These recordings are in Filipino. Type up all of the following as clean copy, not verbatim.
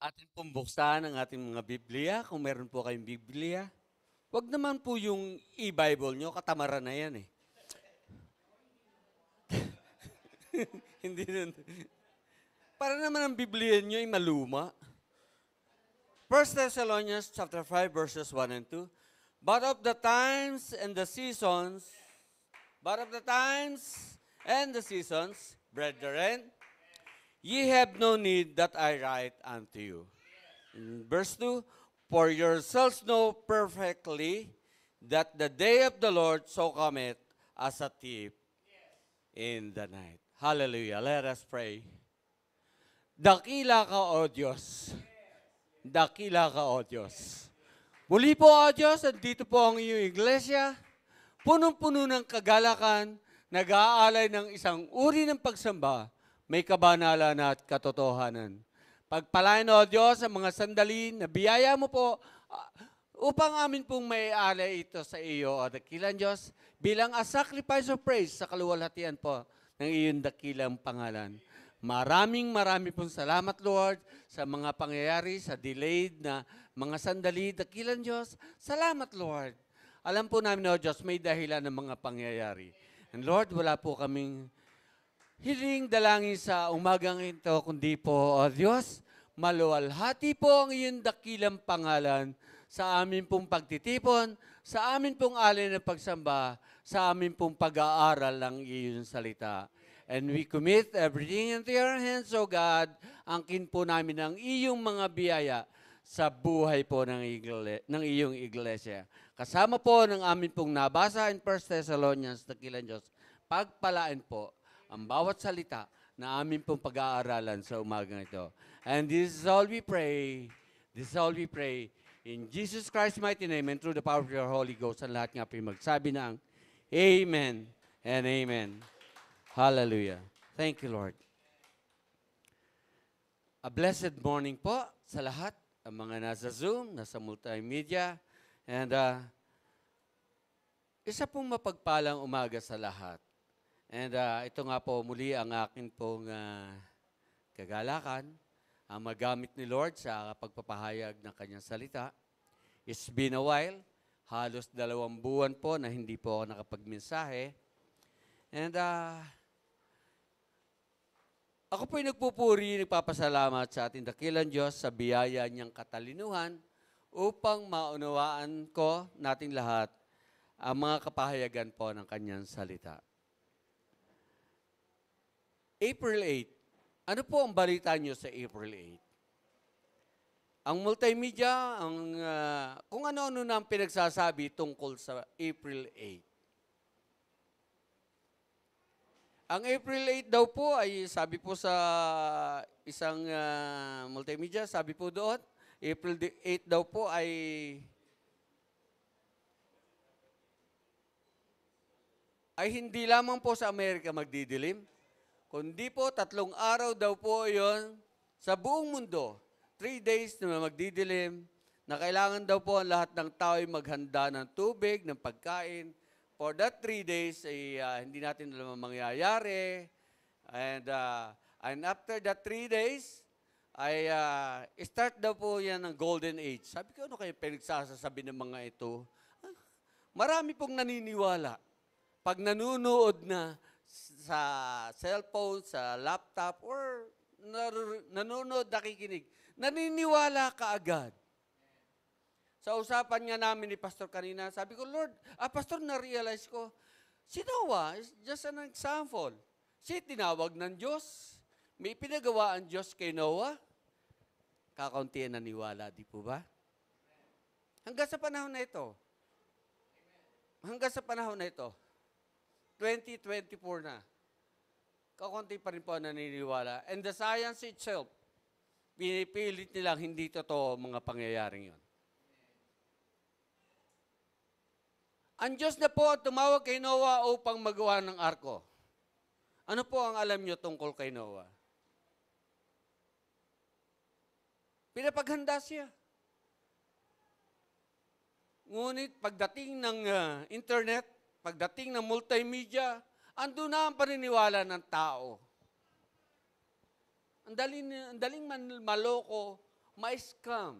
Atin pong buksan ang ating mga Biblia, kung meron po kayong Biblia. Wag naman po yung e-Bible nyo, katamaran na yan eh. Hindi nun. Para naman ang Biblia nyo ay maluma. 1 Thessalonians chapter 5 verses 1 and 2. But of the times and the seasons, brethren, ye have no need that I write unto you. In verse 2, for yourselves know perfectly that the day of the Lord so cometh as a thief in the night. Hallelujah. Let us pray. Dakila ka, O Diyos. Dakila ka, O Diyos. Muli po, O Diyos, andito po ang iyong iglesia. Punong-puno ng kagalakan, nag-aalay ng isang uri ng pagsamba, may kabanalan at katotohanan. Pagpalain, O Diyos, ang mga sandali na biyaya mo po upang amin pong may alay ito sa iyo, O dakilang Diyos, bilang a sacrifice of praise sa kaluwalhatian po ng iyong dakilang pangalan. Maraming pong salamat, Lord, sa mga pangyayari, sa delayed na mga sandali, dakilang Diyos. Salamat, Lord. Alam po namin, O Diyos, may dahilan ng mga pangyayari. And Lord, wala po kaming hiling dalangin sa umagang ito, kundi po, O Diyos, maluwalhati po ang iyong dakilang pangalan sa amin pong pagtitipon, sa amin pong alay ng pagsamba, sa amin pong pag-aaral ng iyong salita. And we commit everything into your hands, O God. Angkin po namin ang iyong mga biyaya sa buhay po ng iyong iglesia. Kasama po ng amin pong nabasa in 1 Thessalonians, dakilang Diyos, pagpalain po ang bawat salita na amin pong pag-aaralan sa umagang ito. And this is all we pray. This is all we pray. In Jesus Christ's mighty name and through the power of your Holy Ghost, ang lahat nga po magsabi ng Amen and Amen. Hallelujah. Thank you, Lord. A blessed morning po sa lahat, ang mga nasa Zoom, nasa multimedia, and isa pong mapagpalang umaga sa lahat. And ito nga po muli ang akin pong kagalakan, ang magamit ni Lord sa pagpapahayag ng kanyang salita. It's been a while, halos 2 buwan po na hindi po ako nakapagmensahe. And ako po'y nagpupuri, nagpapasalamat sa ating dakilang Diyos sa biyaya niyang katalinuhan upang maunawaan ko nating lahat ang mga kapahayagan po ng kanyang salita. April 8. Ano po ang balita niyo sa April 8? Ang multimedia, kung ano-ano na ang pinagsasabi tungkol sa April 8. Ang April 8 daw po ay sabi po sa isang multimedia, sabi po doon, April 8 daw po ay hindi lamang po sa Amerika magdidilim, kundi po 3 araw daw po yon sa buong mundo. 3 days na magdidilim, na kailangan daw po ang lahat ng tao ay maghanda ng tubig, ng pagkain. For that 3 days, hindi natin alam ang mangyayari. And after that 3 days, start daw po yan ng golden age. Sabi ko, ano kayo pinagsasasabi ng mga ito? Marami pong naniniwala. Pag nanunood na sa cellphone, sa laptop, or nanonood, nakikinig, naniniwala ka agad. Sa usapan nga namin ni Pastor kanina, sabi ko, Lord, Pastor, na-realize ko, si Noah is just an example. Si tinawag ng Diyos. May pinagawa ang Diyos kay Noah. Kakaunti ang naniwala, di po ba? Hanggang sa panahon na ito. 2024 na. Kakaunti pa rin po ang naniniwala. And the science itself, pinipilit nilang hindi totoo mga pangyayaring yon. Ang Diyos na po tumawag kay Noah upang magawa ng arko. Ano po ang alam nyo tungkol kay Noah? Pinapaghanda siya. Ngunit pagdating ng internet, pagdating ng multimedia, andun na ang paniniwala ng tao. Ang daling maloko ma-scam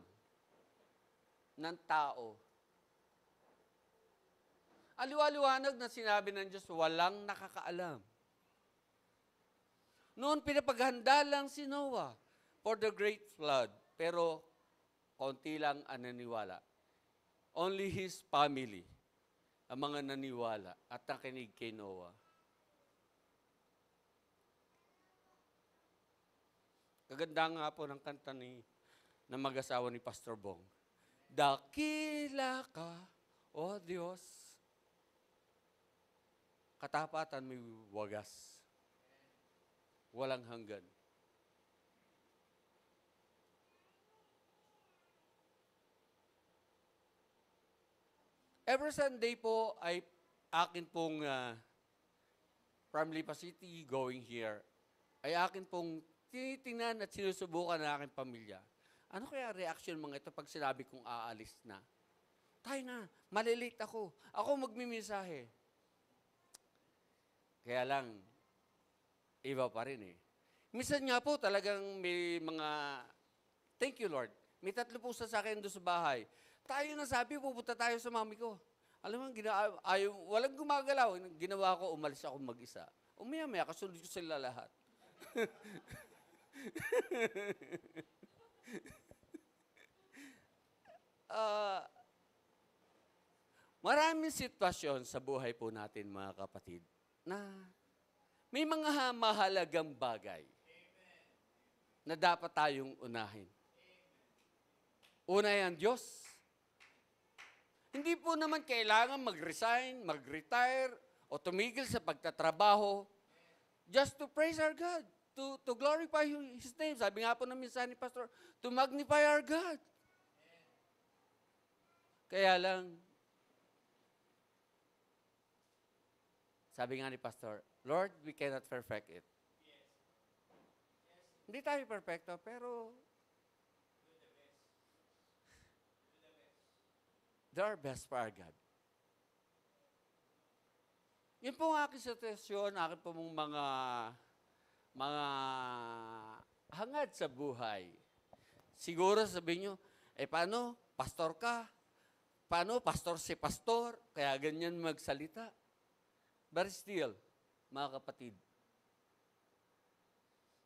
ng tao. Aliwa-liwanag na sinabi ng Diyos, walang nakakaalam. Noon, pinapaghanda lang si Noah for the great flood. Pero, konti lang ang naniwala. Only his family ang mga naniwala at nakinig kay Noah. Kaganda nga po ng kanta ng mag-asawa ni Pastor Bong. Dakila ka, O Diyos, katapatan may wagas. Walang hanggan. Every Sunday po ay akin pong from Lipa City going here, ay akin pong tinitingnan at sinusubukan ng aking pamilya. Ano kaya reaction mga ito pag sinabi kong aalis na? Tayo na, malilate ako. Ako magmimisahe. Kaya lang, iba pa rin eh. Minsan nga po talagang may mga, thank you Lord, may 3 pusa sa akin doon sa bahay. Tayo na sabi, pupunta tayo sa mami ko. Alam mo, walang gumagalaw. Ginawa ko, umalis ako mag-isa. Umaya-maya, kasunod ko sila lahat. Maraming sitwasyon sa buhay po natin, mga kapatid, na may mga mahalagang bagay na dapat tayong unahin. Una yan, Diyos. Hindi po naman kailangan mag-resign, mag-retire, o tumigil sa pagtatrabaho just to praise our God, to glorify His name. Sabi nga po ng minsan ni Pastor, to magnify our God. Kaya lang, sabi nga ni Pastor, Lord, we cannot perfect it. Hindi tayo perfecto, pero do our best for our God. Yun po ang aking sitwasyon, akin po mong mga hangad sa buhay. Siguro sabihin nyo, paano? Pastor ka? Paano? Pastor si pastor? Kaya ganyan magsalita. But still, mga kapatid,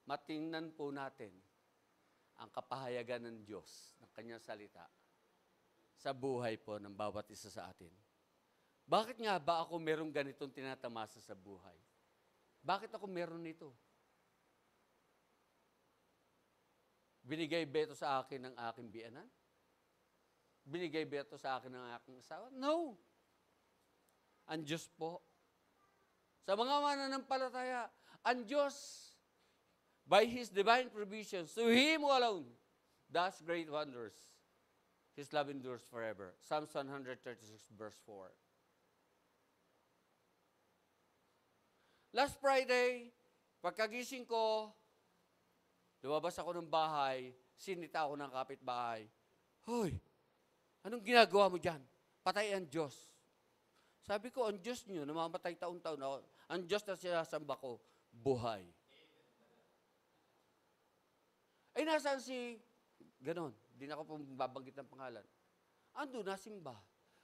matingnan po natin ang kapahayagan ng Diyos, ng Kanyang salita, sa buhay po ng bawat isa sa atin. Bakit nga ba ako merong ganitong tinatamasa sa buhay? Bakit ako meron nito? Binigay ba ito sa akin ng aking biyanan? Binigay ba ito sa akin ng aking asawa? No. Ang Diyos po. Sa mga mananampalataya, ang Diyos, by His divine provisions, to Him alone, does great wonders. His love endures forever. Psalms 136 verse 4. Last Friday, pagkagising ko, lumabas ako ng bahay, sinita ako ng kapitbahay. Hoy, anong ginagawa mo dyan? Patay ang Diyos. Sabi ko, ang Diyos niyo, namamatay taon-taon ako. Ang Diyos na sinasamba ko, buhay. Ay, nasaan si, ganon, di na ako babanggit ng pangalan. Ando, nasimba.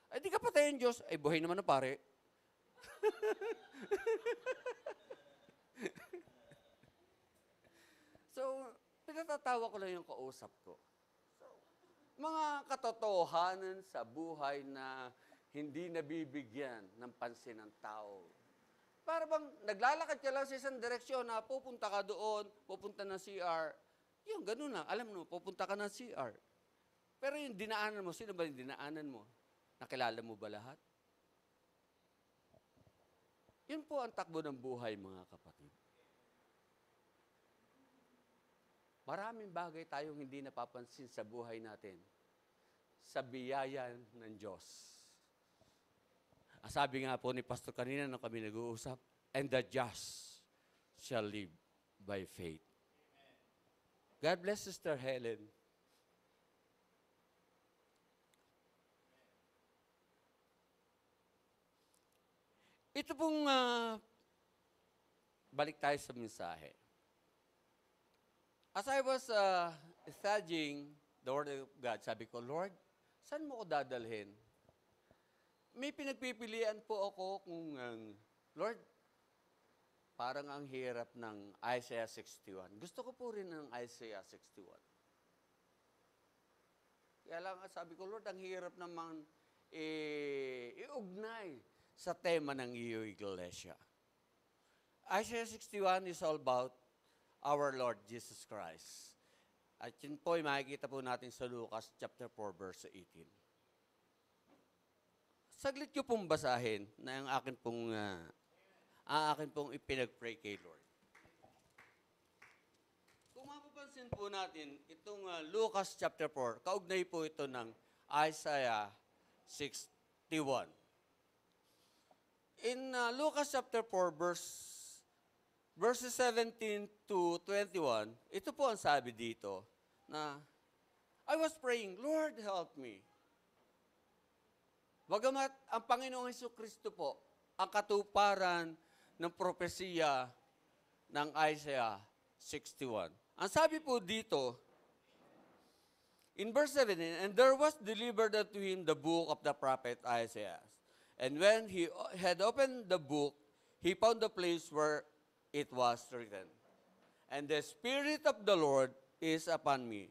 Ay, di ka patay ang Diyos. Ay, buhay naman na pare. So, pinatatawa ko lang yung kausap ko. So, mga katotohanan sa buhay na hindi nabibigyan ng pansin ng tao. Para bang naglalakad ka lang sa isang direksyon na pupunta ka doon, pupunta ng CR. Yung ganun lang. Alam mo, pupunta ka ng CR. Pero yung dinaanan mo, sino ba yung dinaanan mo? Nakilala mo ba lahat? Yun po ang takbo ng buhay, mga kapatid. Maraming bagay tayong hindi napapansin sa buhay natin sa biyaya ng Diyos. Sabi nga po ni Pastor kanina nung kami nag-uusap, and the just shall live by faith. God bless Sister Helen. Ito pong, balik tayo sa mensahe. As I was studying the Word of God. Sabi ko, Lord, saan mo ko dadalhin? May pinagpipilian po ako kung, Lord, parang ang hirap ng Isaiah 61. Gusto ko po rin ng Isaiah 61. Kaya lang sabi ko, Lord, ang hirap naman iugnay sa tema ng iyo, Iglesia. Isaiah 61 is all about our Lord Jesus Christ. At yun po ay makikita po natin sa Lucas chapter 4, verse 18. Saglit ko pong basahin na ang akin pong ipinag-pray kay Lord. Kung mapapansin po natin, itong Lucas chapter 4, kaugnay po ito ng Isaiah 61. In Lucas chapter 4, verses 17 to 21, ito po ang sabi dito na, I was praying, Lord, help me. Bagamat ang Panginoong Jesucristo po, ang katuparan ng propesiya ng Isaiah 61. Ang sabi po dito, in verse 17, and there was delivered unto him the book of the prophet Isaiah. And when he had opened the book, he found the place where it was written. And the Spirit of the Lord is upon me,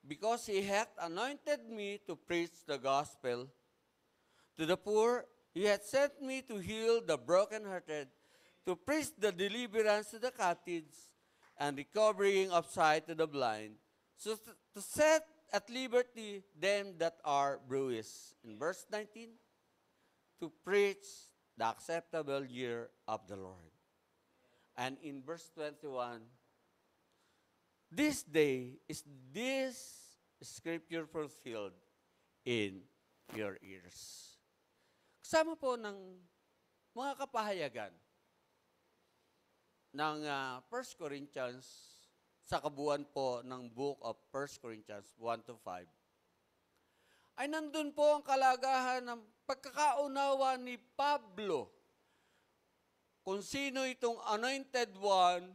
because he hath anointed me to preach the gospel to the poor. He hath sent me to heal the brokenhearted, to preach the deliverance to the captives, and recovering of sight to the blind, so to set at liberty them that are bruised. In verse 19, to preach the acceptable year of the Lord. And in verse 21, this day is this scripture fulfilled in your ears. Kasama po ng mga kapahayagan ng 1 Corinthians sa kabuuan po ng book of 1 Corinthians 1 to 5, ay nandun po ang kalagahan ng pagkakaunawa ni Pablo kung sino itong anointed one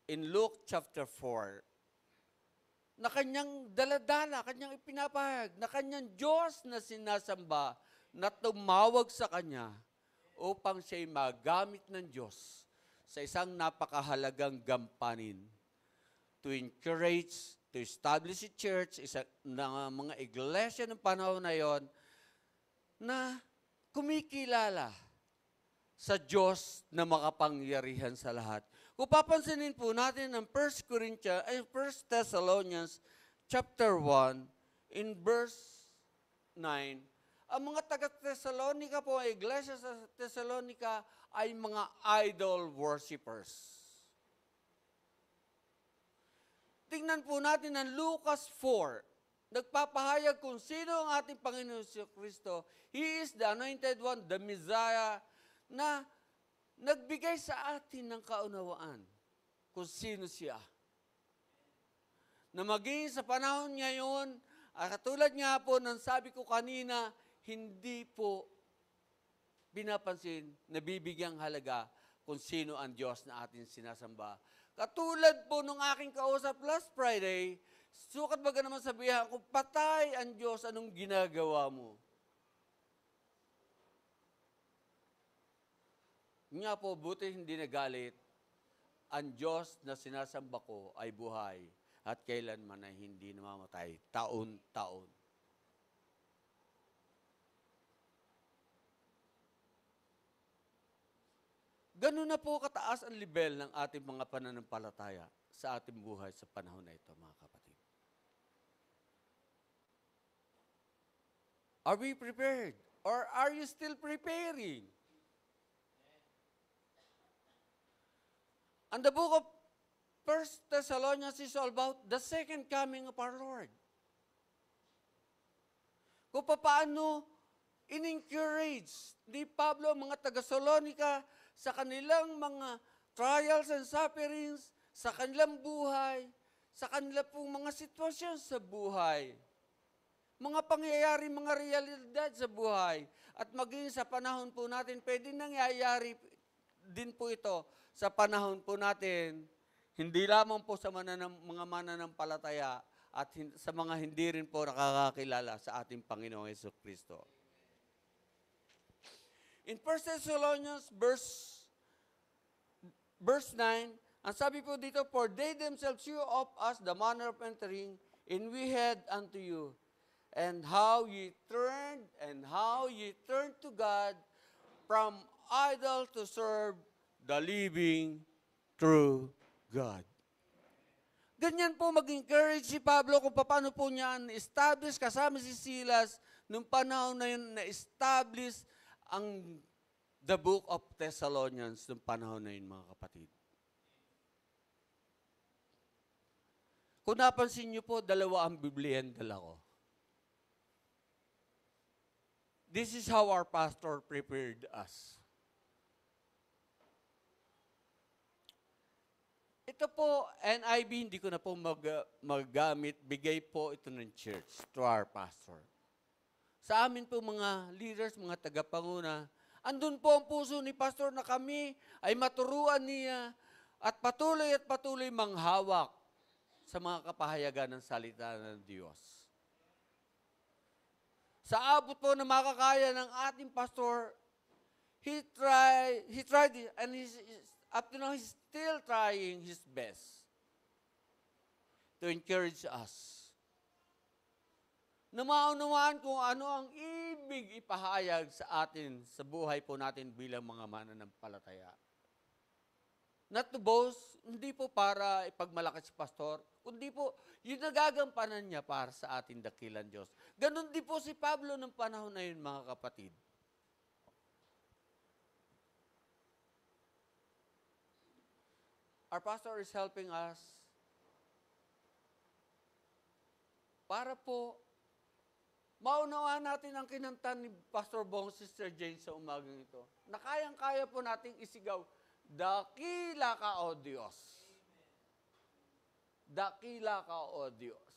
in Luke chapter 4, na kanyang daladala, kanyang ipinapahayag, na kanyang Diyos na sinasamba, na tumawag sa kanya upang siya'y magamit ng Diyos sa isang napakahalagang gampanin to encourage, to establish a church, ng mga iglesia ng panahon na yon na kumikilala sa Diyos na makapangyarihan sa lahat. Kung papansinin po natin ang 1 Thessalonians chapter 1 in verse 9, ang mga taga-Thessalonica po, ang iglesia sa Thessalonica ay mga idol worshippers. Tingnan po natin ang Lucas 4. Nagpapahayag kung sino ang ating Panginoon Kristo. He is the anointed one, the Messiah, na nagbigay sa atin ng kaunawaan kung sino siya. Na maging sa panahon ngayon, katulad nga po ng sabi ko kanina, hindi po pinapansin, nabibigyang halaga kung sino ang Diyos na ating sinasamba. Katulad po nung aking kausap last Friday, sukat baga naman sabihan, kung patay ang Diyos, anong ginagawa mo? Nga po, buti hindi nagalit. Ang Diyos na sinasamba ko ay buhay at kailanman ay hindi namamatay, taon-taon. Ganun na po kataas ang level ng ating mga pananampalataya sa ating buhay sa panahon na ito, mga kapatid. Are we prepared? Or are you still preparing? And the book of 1 Thessalonians is all about the second coming of our Lord. Kung paano in-encourage ni Pablo ang mga taga-Salonika sa kanilang mga trials and sufferings, sa kanilang buhay, sa kanilang pong mga sitwasyon sa buhay, mga pangyayari, mga realidad sa buhay, at maging sa panahon po natin, pwede nangyayari din po ito sa panahon po natin, hindi lamang po sa mga mananampalataya at sa mga hindi rin po nakakakilala sa ating Panginoong Jesucristo. In 1 Thessalonians verse 9, ang sabi po dito, for they themselves show of us the manner of entering, and we had unto you, and how ye turned to God from idol to serve the living, true God. Ganyan po mag-encourage si Pablo kung paano po niya na-establish kasama si Silas nung panahon na yun na-establish ang the book of Thessalonians nung panahon na yun, mga kapatid. Kung napansin niyo po, dalawa ang Biblia ang dala ko. This is how our pastor prepared us. Ito po, NIV, hindi ko na po maggamit. Bigay po ito ng church to our pastor. Sa amin po mga leaders, mga tagapanguna, andun po ang puso ni pastor na kami ay maturuan niya at patuloy manghawak sa mga kapahayagan ng salita ng Diyos. Sa abot po na makakaya ng ating pastor, he tried and up to now, he's still trying his best to encourage us. Na maunawaan kung ano ang ibig ipahayag sa atin, sa buhay po natin bilang mga mananampalataya. Not to boast, hindi po para ipagmalaki si pastor, kundi po yung nagagampanan niya para sa ating dakilan Diyos. Ganon din po si Pablo ng panahon na yun, mga kapatid. Our pastor is helping us para po maunawaan natin ang kinanta ni Pastor Bong, Sister Jane sa umagang ito. Na kayang-kaya po nating isigaw, dakila ka, O Diyos. Dakila ka, O Diyos.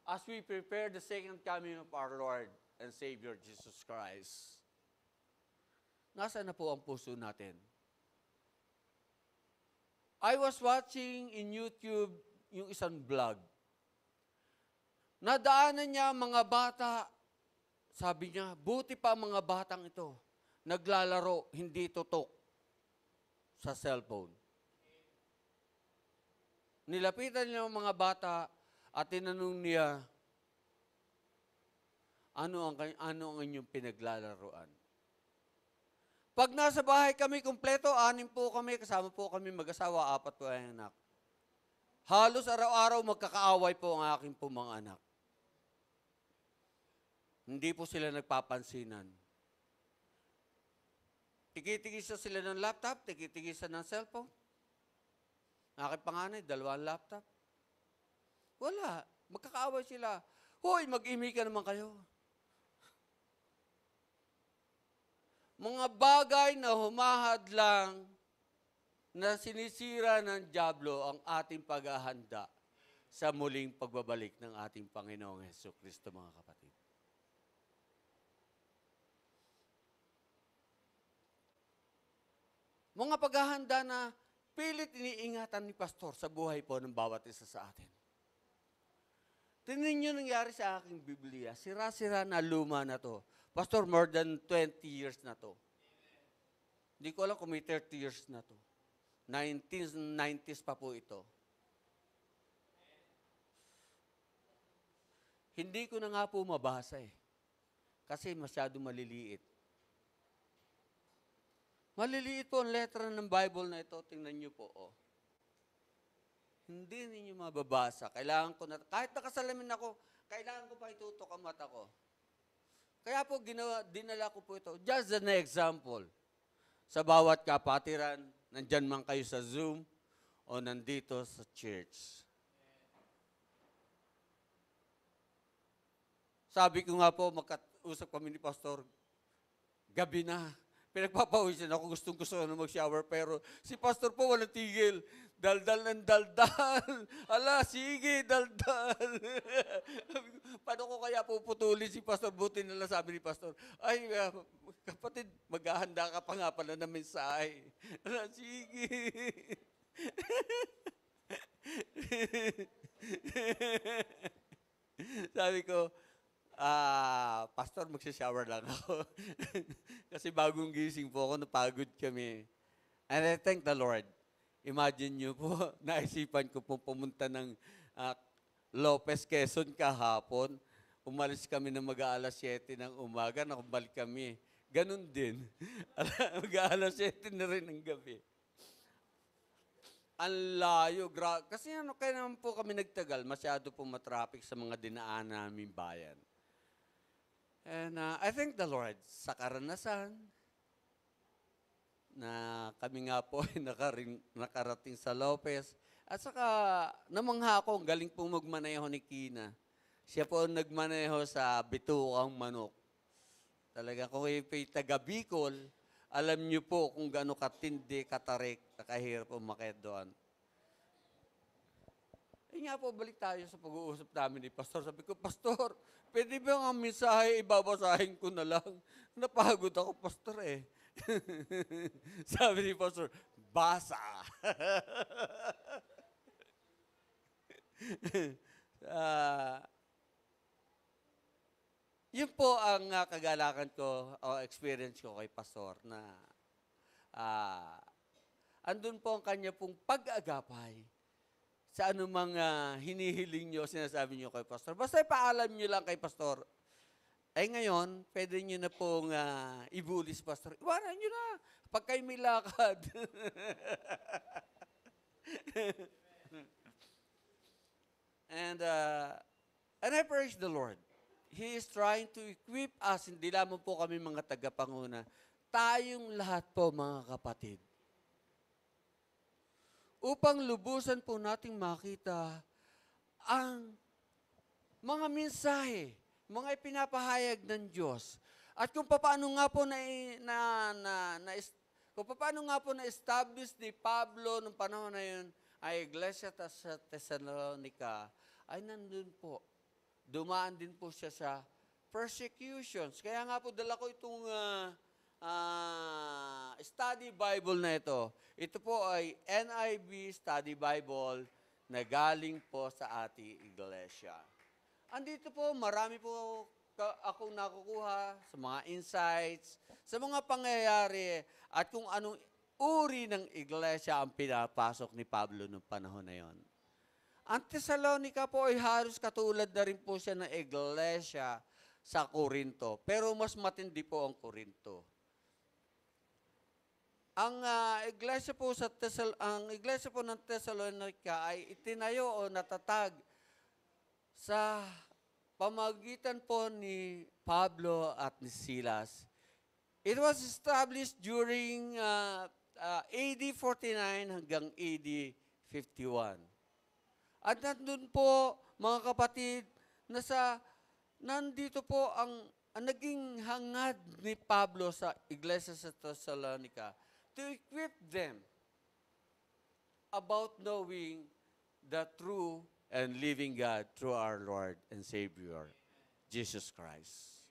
As we prepare the second coming of our Lord and Savior Jesus Christ, nasaan na po ang puso natin? I was watching in YouTube yung isang vlog. Nadaanan niya mga bata, sabi niya, buti pa mga batang ito, naglalaro, hindi tutok sa cellphone. Nilapitan niya ang mga bata at tinanong niya, ano ang inyong pinaglalaroan? Pag nasa bahay kami kumpleto, 6 po kami, kasama po kami mag-asawa, 4 po ang anak. Halos araw-araw magkakaaway po ang aking po mga anak. Hindi po sila nagpapansinan. Tikitigisa sila ng laptop, tikitigisa ng cellphone. Aking panganay, 2 laptop. Wala, magkakaaway sila. Hoy, mag-imi ka naman kayo. Mga bagay na humahadlang na sinisira ng dyablo ang ating paghahanda sa muling pagbabalik ng ating Panginoong Jesucristo, mga kapatid. Mga paghahanda na pilit iniingatan ni Pastor sa buhay po ng bawat isa sa atin. Tingnan niyo nangyari sa aking Biblia. Sira-sira na luma na to. Pastor, more than 20 years na to. Hindi ko alam kung may 30 years na to. 1990s pa po ito. Hindi ko na nga po mabasa eh. Kasi masyado maliliit. Maliliit po ang letra ng Bible na ito. Tingnan niyo po, oh. Hindi ninyo mababasa. Kailangan ko na, kahit nakasalamin ako, kailangan ko pa itutok ang mata ko. Kaya po, dinala ko po ito. Just an example. Sa bawat kapatiran, nandyan man kayo sa Zoom o nandito sa church. Sabi ko nga po, magkausap kami ni Pastor, gabi na. Pinagpapawisan ako, gustong-gusto na mag-shower, pero si Pastor po walang tigil. Daldal ng daldal. Ala, sige, daldal. Paano ko kaya puputulin si Pastor? Buti na lang sabi ni Pastor, ay, kapatid, maghahanda ka pa nga pala ng mensahe. Ala, sige. Sabi ko, Pastor, magsha-shower lang ako. Kasi bagong gising po ako, napagod kami. And I thank the Lord. Imagine nyo po, naisipan ko po pumunta ng Lopez, Quezon kahapon. Umalis kami ng mag-aalas 7 ng umaga, nakabalik kami. Ganon din. Mag-aalas 7 na rin ng gabi. Ang layo. Kasi kaya naman po kami nagtagal, masyado po matraffic sa mga dinaan namin bayan. And I thank the Lord sa karanasan na kami nga po ay nakarating sa Lopez. At saka namangha ako, galing pong magmaneho ni Kina. Siya po ang nagmaneho sa Bituang Manok. Talaga kung ipa'y taga Bicol, alam niyo po kung gaano katindi, katarik, nakahirap umakyat doon. Nga po, balik tayo sa pag-uusap namin ni Pastor. Sabi ko, Pastor, pwede ba ang mensahe, ibabasahin ko na lang? Napagod ako, Pastor eh. Sabi ni Pastor, basa. Yun po ang kagalakan ko o experience ko kay Pastor na andun po ang kanya pong pag-agapay sa anumang hinihiling nyo, sinasabi nyo kay Pastor. Basta ipaalam nyo lang kay Pastor. Ay ngayon, pwede nyo na pong ibulis, Pastor. Iwanan nyo na, pag kayo may lakad. And I praise the Lord. He is trying to equip us, hindi lamang po kami mga tagapanguna, tayong lahat po mga kapatid. Upang lubusan po nating makita ang mga mensahe, mga ipinapahayag ng Diyos. At kung paano nga po na-establish ni Pablo nung panahon na yun, ay Iglesia sa Thessalonica, ay nandun po. Dumaan din po siya sa persecutions. Kaya nga po dala ko itong study Bible na ito. Ito po ay NIV Study Bible na galing po sa ating iglesia. Andito po, marami po akong nakukuha sa mga insights, sa mga pangyayari, at kung anong uri ng iglesia ang pinapasok ni Pablo noong panahon na yon. Ang Thessalonica po ay halos katulad na rin po siya ng iglesia sa Corinto. Pero mas matindi po ang Corinto. Ang iglesia po ng Thessalonica ay itinayo o natatag sa pamagitan po ni Pablo at ni Silas. It was established during AD 49 hanggang AD 51. At nandun po, mga kapatid, nandito po ang naging hangad ni Pablo sa Iglesia sa Thessalonica to equip them about knowing the true and living God through our Lord and Savior, Jesus Christ.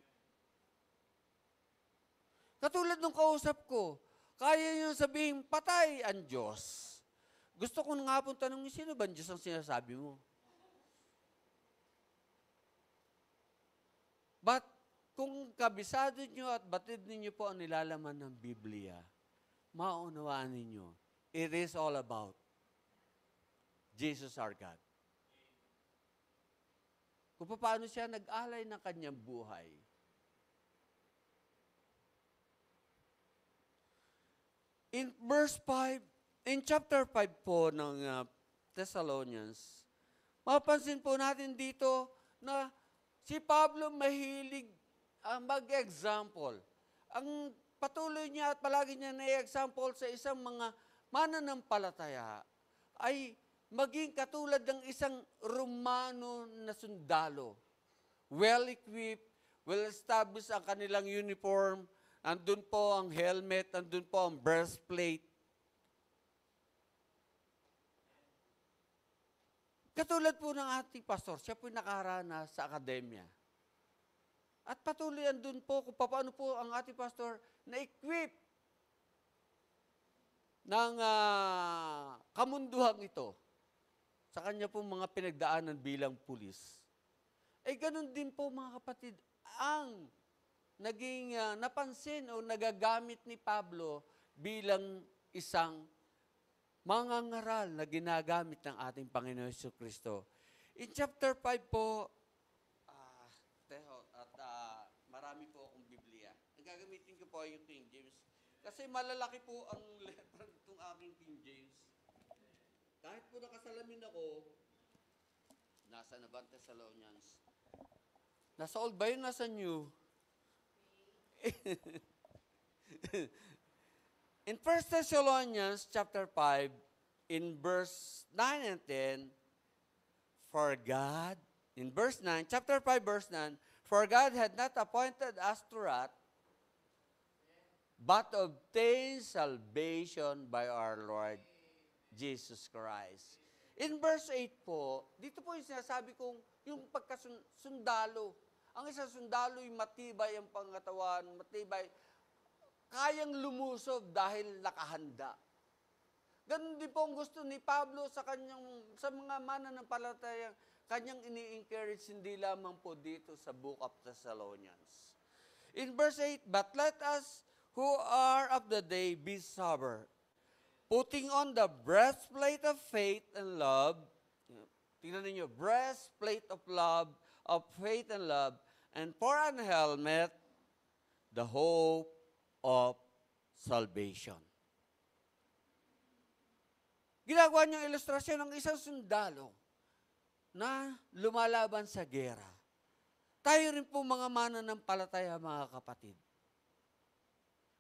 Katulad nung kausap ko, kaya nyo sabihin, patay ang Diyos. Gusto ko nga pong tanongin, sino ba Diyos ang sinasabi mo? But kung kabisado nyo at batid ninyo po ang nilalaman ng Biblia, maunawaan ninyo, it is all about Jesus our God. Kung paano siya nag-alay ng kanyang buhay. In chapter 5 po ng Thessalonians, mapapansin po natin dito na si Pablo mahilig mag-example. Ang patuloy niya at palagi niya na-example sa isang mga mananampalataya ay maging katulad ng isang Romano na sundalo. Well-equipped, well-established ang kanilang uniform, andun po ang helmet, andun po ang breastplate. Katulad po ng ating pastor, siya po nakarana sa akademya. At patuloy andun po kung paano po ang ating pastor na-equip ng kamunduhang ito. sa kanya po mga pinagdaanan bilang pulis. Ganun din po mga kapatid, ang naging napansin o nagagamit ni Pablo bilang isang mangangaral na ginagamit ng ating Panginoon Jesucristo. In chapter 5 po, at marami po akong Biblia. Ang gagamitin ko po ay yung King James. Kasi malalaki po ang letter itong aking King James. Kahit po nakasalamin ako, nasa na ba Thessalonians? Nasa old ba yun? Nasa new? In 1 Thessalonians chapter 5, in verse 9 and 10, for God, in verse 9, chapter 5, verse 9, for God had not appointed us to wrath, but obtained salvation by our Lord Jesus Christ. In verse 8 po, dito po yung sinasabi kong yung pagkasundalo. Ang isang sundalo yung matibay ang pangatawan, matibay, kayang lumusob dahil nakahanda. Ganun din po ang gusto ni Pablo sa mga mananampalatayang kanyang ini-encourage hindi lamang po dito sa Book of Thessalonians. In verse 8, but let us who are of the day be sober, putting on the breastplate of faith and love. Tingnan ninyo, breastplate of love, of faith and love, and for an helmet, the hope of salvation. Ginagawa niyang ilustrasyon ng isang sundalo na lumalaban sa gera. Tayo rin po mga mananampalataya, mga kapatid.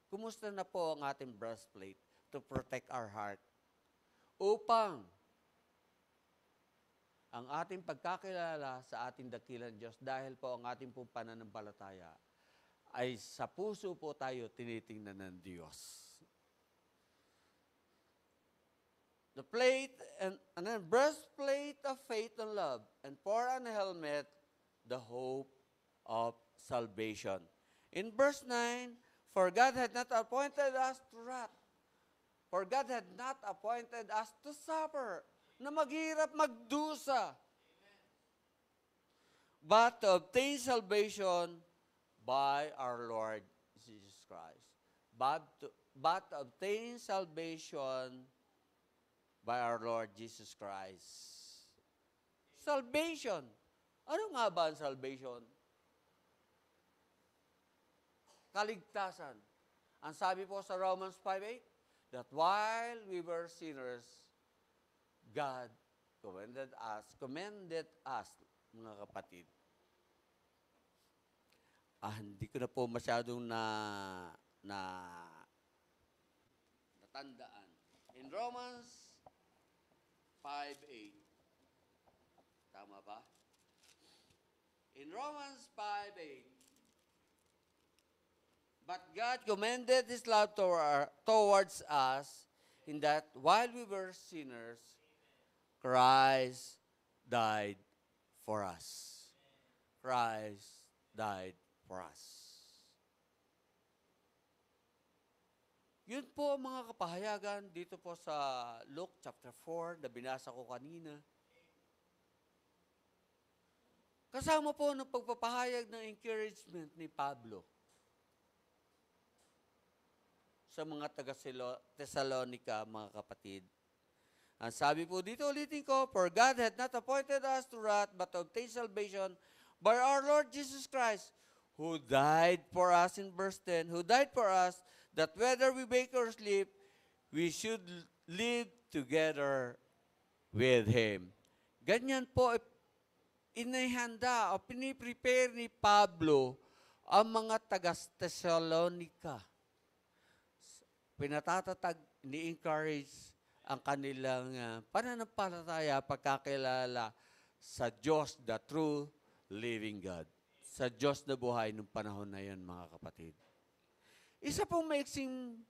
Kumusta na po ang ating breastplate to protect our heart upang ang ating pagkakilala sa ating dakilang Diyos dahil po ang ating po pananampalataya ay sa puso po tayo tinitingnan ng Diyos. The plate and then breastplate of faith and love, and for an helmet, the hope of salvation. In verse 9, for God had not appointed us to wrath, for God had not appointed us to suffer, na maghirap, magdusa, but to obtain salvation by our Lord Jesus Christ. But to obtain salvation by our Lord Jesus Christ. Salvation. Ano nga ba ang salvation? Kaligtasan. Ang sabi po sa Romans 5:8, that while we were sinners, God commended us, mga kapatid. Hindi ko na po masyadong natandaan. In Romans 5:8. Tama ba? In Romans 5:8, but God commended His love towards us in that while we were sinners, Christ died for us. Christ died for us. Yun po ang mga kapahayagan dito po sa Luke chapter 4 na binasa ko kanina. Kasama po ng pagpapahayag ng encouragement ni Pablo sa mga taga-Thessalonica, mga kapatid. Ang sabi po dito, ulitin ko, for God had not appointed us to wrath, but to obtain salvation by our Lord Jesus Christ, who died for us, in verse 10, who died for us, that whether we wake or sleep, we should live together with Him. Ganyan po, inihanda o piniprepare ni Pablo ang mga taga-Thessalonica. Pinatatatag, ni-encourage ang kanilang pananampalataya, pagkakilala sa Diyos, the true living God. Sa Diyos na buhay nung panahon na yan, mga kapatid. Isa pong maiksing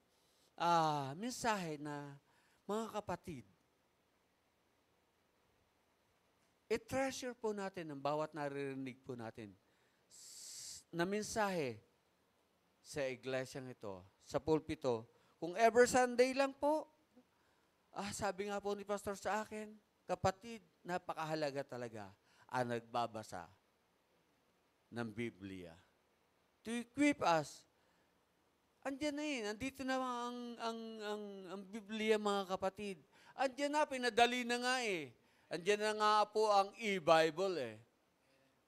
mensahe na, mga kapatid, i-treasure po natin ang bawat naririnig po natin na mensahe sa iglesyang ito, sa pulpito. Kung ever Sunday lang po, sabi nga po ni Pastor sa akin, kapatid, napakahalaga talaga ang nagbabasa ng Biblia. To equip us. Andiyan na nandito na ang Biblia, mga kapatid. Andiyan na, pinadali na nga Andiyan na nga po ang e-Bible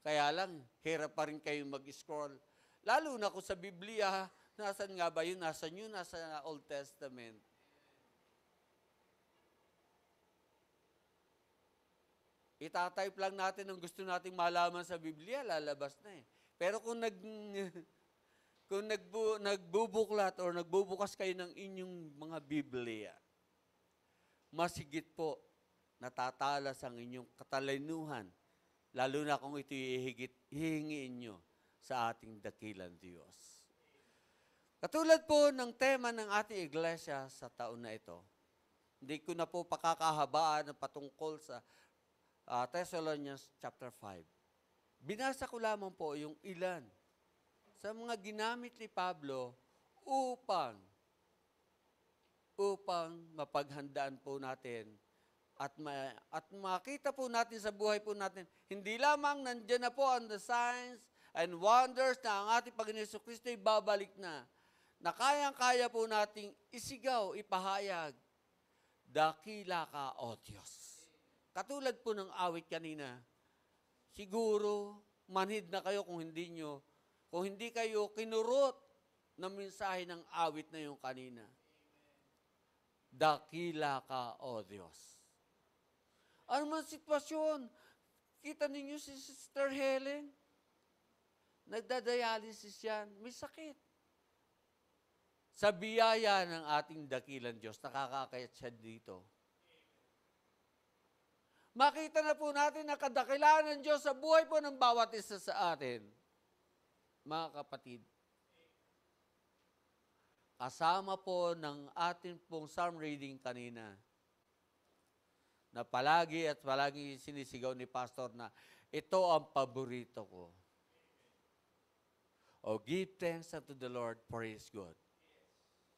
Kaya lang, hirap pa rin kayong mag-scroll. Lalo na kung sa Biblia, nasan nga ba yun? Nasa New, nasa Old Testament. Itatype lang natin ang gusto nating malaman sa Biblia, lalabas na Pero kung nagbubuklat or nagbubukas kayo ng inyong mga Biblia, mas higit po natatalas ang inyong katalinuhan, lalo na kung ito hihingiin nyo sa ating dakilang Diyos. Katulad po ng tema ng ating iglesia sa taon na ito, hindi ko na po pakakahabaan ng patungkol sa Thessalonians chapter 5. Binasa ko lamang po yung ilan sa mga ginamit ni Pablo upang mapaghandaan po natin at makita po natin sa buhay po natin, hindi lamang nandiyan na po ang the signs and wonders na ang ating Panginoon Jesucristo ay babalik na kayang-kaya po nating isigaw, ipahayag, dakila ka, O Diyos. Katulad po ng awit kanina, siguro manhid na kayo kung hindi kayo kinurot ng mensahe ng awit na yung kanina. Dakila ka, O Diyos. Ano man sitwasyon, kita ninyo si Sister Helen, nagdadialysis yan, may sakit. Sa biyaya ng ating dakilang Diyos, nakakakayat siya dito. Makita na po natin na kadakilaan ng Diyos sa buhay po ng bawat isa sa atin. Mga kapatid, kasama po ng ating pong psalm reading kanina, na palagi sinisigaw ni Pastor na ito ang paborito ko. Oh, give thanks unto the Lord for His good.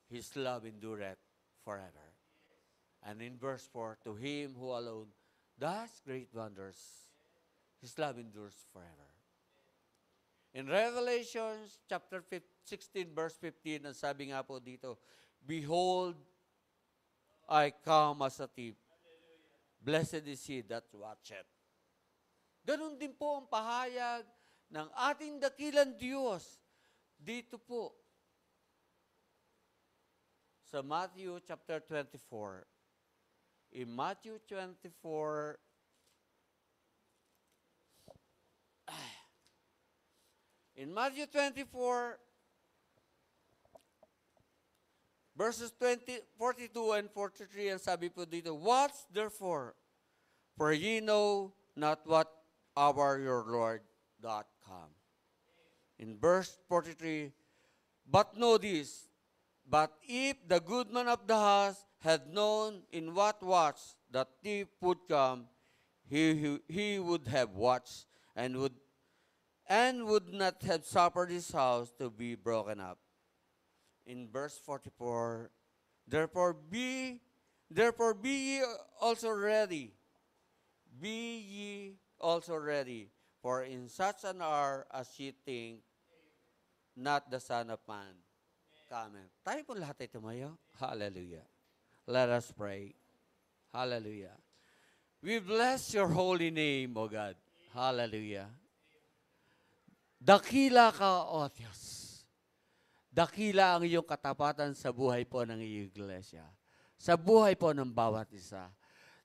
His love endureth forever. And in verse 4, to Him who alone does great wonders, His love endures forever. In Revelation chapter 16, verse 15, ang sabi nga po dito, behold, I come as a thief. Blessed is he that watcheth. Ganon din po ang pahayag ng ating dakilang Diyos dito po sa Matthew chapter 24. In Matthew 24, verses 42 and 43, ang sabi po dito, watch therefore, for ye know not what hour your Lord doth come. In verse 43, but know this, but if the good man of the house had known in what watch that thief would come, he would have watched and would not have suffered his house to be broken up. In verse 44, therefore be ye also ready. Be ye also ready, for in such an hour as ye think, not the Son of Man cometh. Tayo po lahat ay tumayo. Hallelujah. Let us pray. Hallelujah. We bless your holy name, O God. Hallelujah. Dakila ka, O Diyos. Dakila ang iyong katapatan sa buhay po ng iyong iglesia. Sa buhay po ng bawat isa.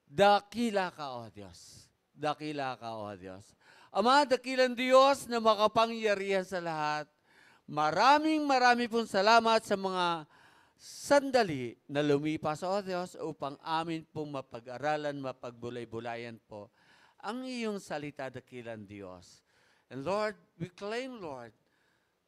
Dakila ka, O Diyos. Dakila ka, O Diyos. Ama, dakilang Diyos na makapangyarihan sa lahat. Maraming pong salamat sa mga sandali na lumipas, O Diyos, upang amin pong mapag-aralan, mapagbulay-bulayan po ang iyong salita, dakilang Diyos. And Lord, we claim, Lord,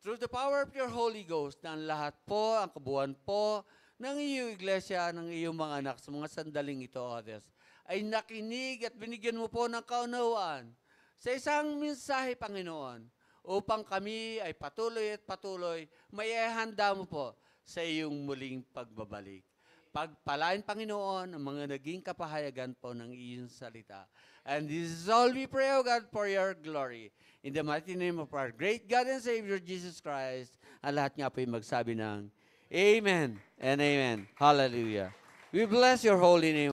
through the power of your Holy Ghost, na ang lahat po, ang kabuuan po ng iyong iglesia, ng iyong mga anak, sa mga sandaling ito, O Diyos, ay nakinig at binigyan mo po ng kaunawaan sa isang mensahe, Panginoon, upang kami ay patuloy may ihanda mo po sa iyong muling pagbabalik. Pagpalain, Panginoon, ang mga naging kapahayagan po ng iyong salita. And this is all we pray, O God, for your glory. In the mighty name of our great God and Savior, Jesus Christ. Ang lahat nga po yung magsabi ng Amen and Amen. Hallelujah. We bless your holy name.